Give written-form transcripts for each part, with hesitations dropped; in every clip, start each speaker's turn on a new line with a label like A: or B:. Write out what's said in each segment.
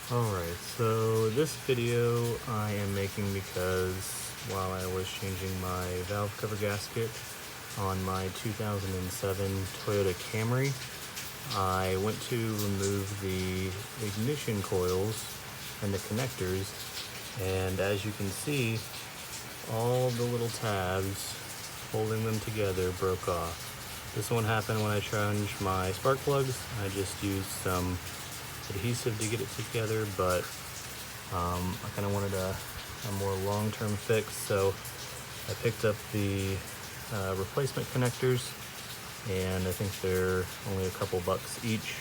A: Alright, so this video I am making because while I was changing my valve cover gasket on my 2007 Toyota Camry, I went to remove the ignition coils and the connectors, and as you can see, all the little tabs holding them together broke off. This one happened when I changed my spark plugs. I just used some adhesive to get it together, but I kind of wanted a more long-term fix, so I picked up the replacement connectors, and I think they're only a couple bucks each,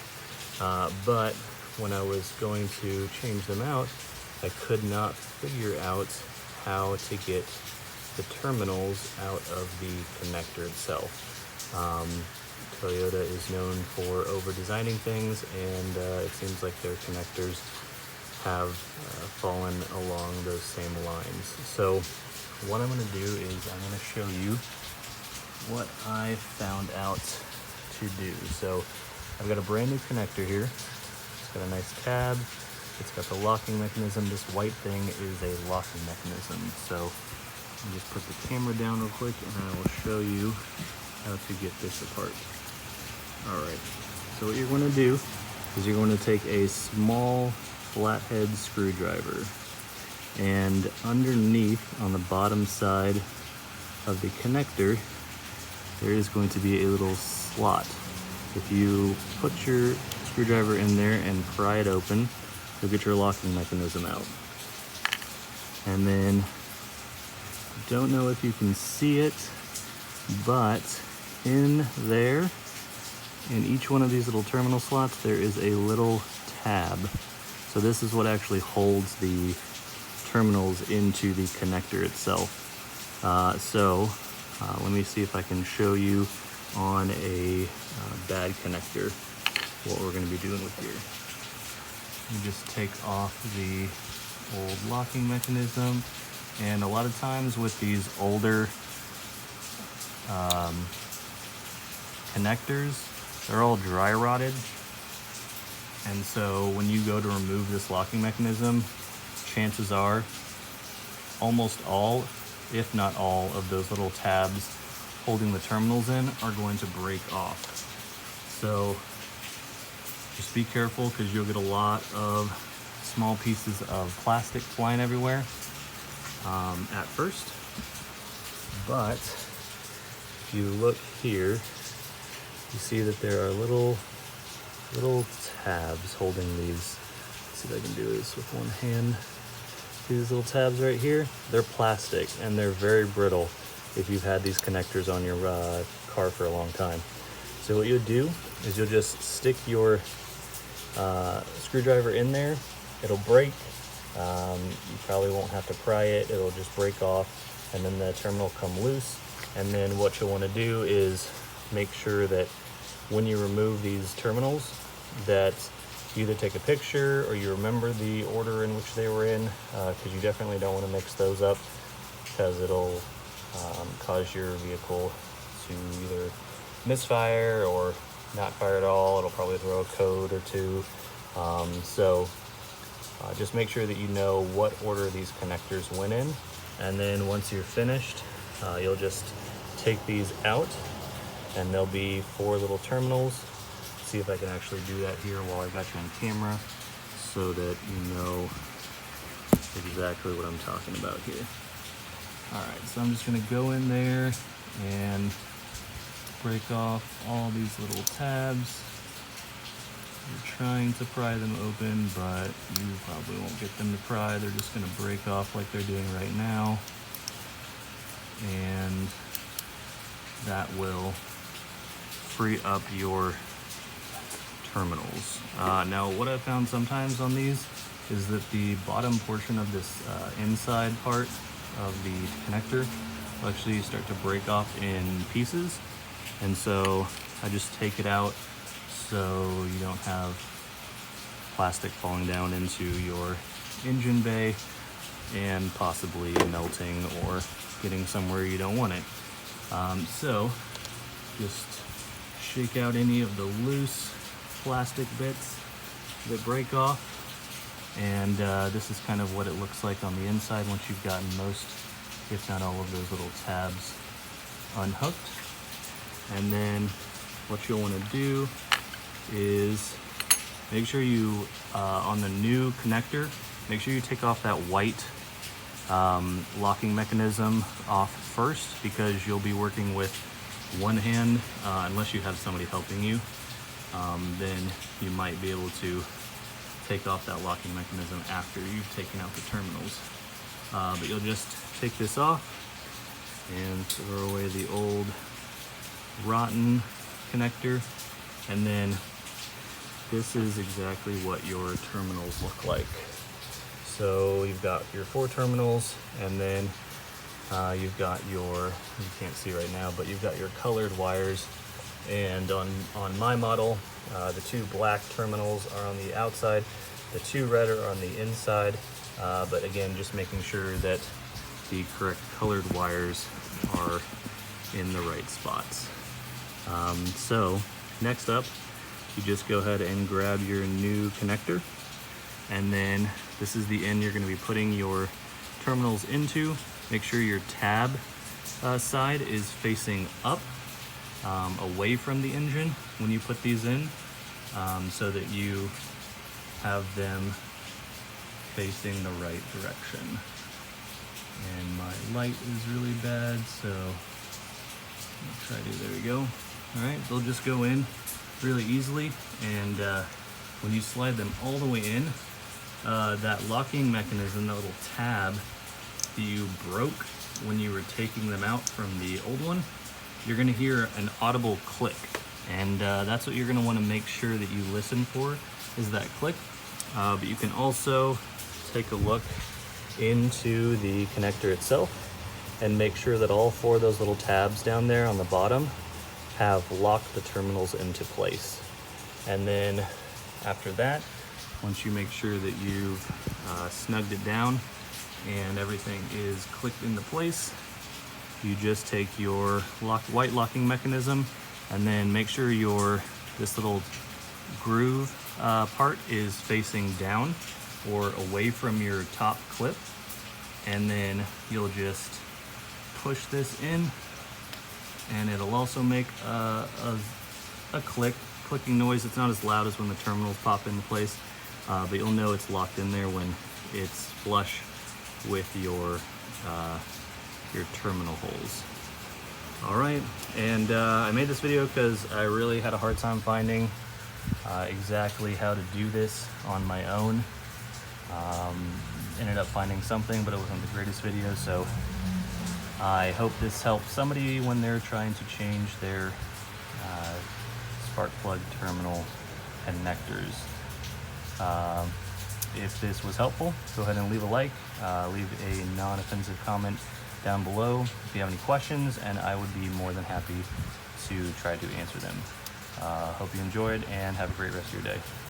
A: but when I was going to change them out, I could not figure out how to get the terminals out of the connector itself. Toyota is known for over-designing things, and it seems like their connectors have fallen along those same lines. So what I'm going to do is I'm going to show you what I found out to do. So I've got a brand new connector here. It's got a nice tab. It's got the locking mechanism. This white thing is a locking mechanism. So I'll just put the camera down real quick and I will show you how to get this apart. Alright, so what you're going to do is you're going to take a small flathead screwdriver, and underneath on the bottom side of the connector there is going to be a little slot. If you put your screwdriver in there and pry it open, you'll get your locking mechanism out. And then, don't know if you can see it, but in there, in each one of these little terminal slots, there is a little tab. So this is what actually holds the terminals into the connector itself. Let me see if I can show you on a bad connector what we're going to be doing with here. You just take off the old locking mechanism, and a lot of times with these older connectors, they're all dry rotted, and so when you go to remove this locking mechanism, chances are almost all, if not all, of those little tabs holding the terminals in are going to break off. So just be careful, because you'll get a lot of small pieces of plastic flying everywhere at first. But if you look here, you see that there are little tabs holding these. Let's see if I can do this with one hand. These little tabs right here, they're plastic and they're very brittle if you've had these connectors on your car for a long time. So what you'll do is you'll just stick your screwdriver in there. It'll break. You probably won't have to pry it. It'll just break off, and then the terminal come loose. And then what you'll want to do is make sure that when you remove these terminals, that you either take a picture or you remember the order in which they were in, because you definitely don't want to mix those up, because it'll cause your vehicle to either misfire or not fire at all. It'll probably throw a code or two. Just make sure that you know what order these connectors went in, and then once you're finished, you'll just take these out, and there'll be 4 little terminals. See if I can actually do that here while I've got you on camera, so that you know exactly what I'm talking about here. Alright, so I'm just going to go in there and break off all these little tabs. You're trying to pry them open, but you probably won't get them to pry. They're just going to break off like they're doing right now, and that will free up your terminals. Now what I've found sometimes on these is that the bottom portion of this inside part of the connector will actually start to break off in pieces, and so I just take it out so you don't have plastic falling down into your engine bay and possibly melting or getting somewhere you don't want it. So just shake out any of the loose plastic bits that break off, And this is kind of what it looks like on the inside once you've gotten most, if not all of those little tabs unhooked. And then what you'll want to do is make sure you, on the new connector, make sure you take off that white locking mechanism off first, because you'll be working with one hand, unless you have somebody helping you. Then you might be able to take off that locking mechanism after you've taken out the terminals. But you'll just take this off and throw away the old rotten connector, and then this is exactly what your terminals look like. So you've got your 4 terminals, and then you've got your, you can't see right now, but you've got your colored wires. And on my model, the 2 black terminals are on the outside, the 2 red are on the inside, but again, just making sure that the correct colored wires are in the right spots. So next up, you just go ahead and grab your new connector, and then this is the end you're going to be putting your terminals into. Make sure your tab side is facing up, away from the engine when you put these in, so that you have them facing the right direction. And my light is really bad, so I'll try to, there we go. All right, they'll just go in really easily, and when you slide them all the way in, that locking mechanism, that little tab that you broke when you were taking them out from the old one, you're gonna hear an audible click, and that's what you're gonna wanna make sure that you listen for, is that click. But you can also take a look into the connector itself and make sure that all 4 of those little tabs down there on the bottom have locked the terminals into place. And then after that, once you make sure that you've snugged it down and everything is clicked into place, you just take your white locking mechanism, and then make sure this little groove part is facing down or away from your top clip, and then you'll just push this in, and it'll also make a clicking noise. It's not as loud as when the terminals pop into place, but you'll know it's locked in there when it's flush with your terminal holes. All right, and I made this video because I really had a hard time finding exactly how to do this on my own. Ended up finding something, but it wasn't the greatest video, so I hope this helps somebody when they're trying to change their spark plug terminal connectors. If this was helpful, go ahead and leave a like, leave a non-offensive comment down below if you have any questions, and I would be more than happy to try to answer them. Hope you enjoyed, and have a great rest of your day.